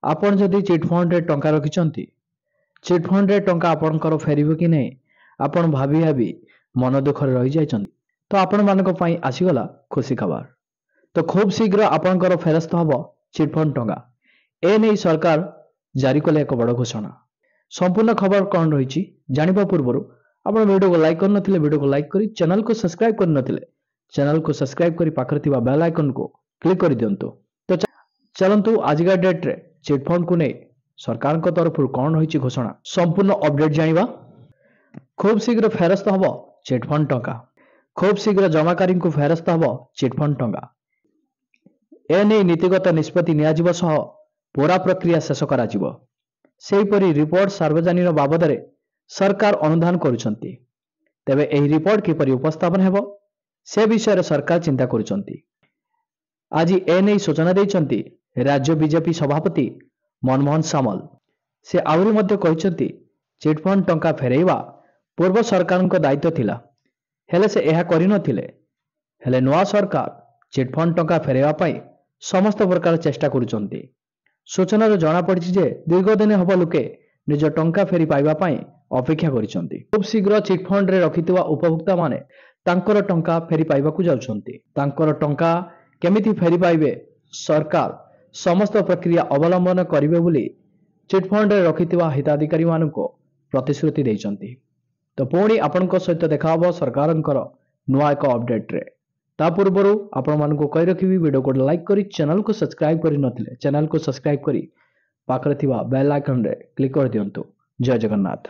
आपण जदि चिटफंड रे टंका रखिछंती चिटफंड रे टंका आपणकर फेरिबो कि नहीं आपण भाभी भाभी मन दुखर रही जाइछंती तो आपण मानक पई आसीगला खुशी खबर। तो खूब शीघ्र आपणकर फेरस्त हबो चिटफंड टंका ए नहीं सरकार जारी कले एक बड़ घोषणा। संपूर्ण खबर कौन रही जानिबा पूर्व आपण वीडियो को लाइक करनथिले वीडियो को लाइक करी चैनल को सब्सक्राइब करनथिले चैनल को सब्सक्राइब करी पाखर थिबा बेल आइकन को क्लिक कर दियंतु। तो चलंतु आजिका डेट रे चिटफंड को नहीं सरकार को तरफ कौन रही घोषणा संपूर्ण अपडेट जानिबा। खूब शीघ्र फेरस्त हबो चिटफंड टंका खूब शीघ्र जमाकारी को फेरस्त हबो चिटफंड टंका ए नहीं नीतिगत निष्पत्ति नियाजिबो सह पूरा प्रक्रिया शेष करा जिवो। सेहीपरि रिपोर्ट सार्वजनिक बाबद रे सरकार अनुधान करुछंती तेबे एही रिपोर्ट किपरि उपस्थापन हेबो से विषय सरकार चिंता करुछंती। आज ए नहीं सूचना देइछंती राज्य बीजेपी सभापति मनमोहन सामल से आउरी मध्य कहिछंती चिटफंड टंका फेरैबा पूर्व सरकार दायित्व थिला हेले से एहा करि नथिले हेले नुआ सरकार चिटफंड टंका फेरैबा पई समस्त प्रकार चेष्टा करुछंती। सूचना जना पड़ी जे दीर्घ दिन हब लोके निज टंका फेरी पाइबा पई अपेक्षा करिसंती। खूब शीघ्र चिटफंड रे रखितवा उपभोक्ता माने तांकर टंका फेरी पाइबाकू जाउछंती। तांकर टंका केमिति फेरी पाइबे सरकार समस्त प्रक्रिया अवलंबन करिवे बोली चिटफंड रे रखितवा हिताधिकारी मानको प्रतिश्रुति दैछंती। तो पुणी आपनक सहित देखाबो सरकारनकर नुआ एक अपडेट रे ता पूर्व आपण मानक कहि रखिबी वीडियो को लाइक करी चैनल को सब्सक्राइब करि नथिले चैनल को सब्सक्राइब करी पाखरे थिबा बेल आइकन रे क्लिक कर दियंतु। जय जगन्नाथ।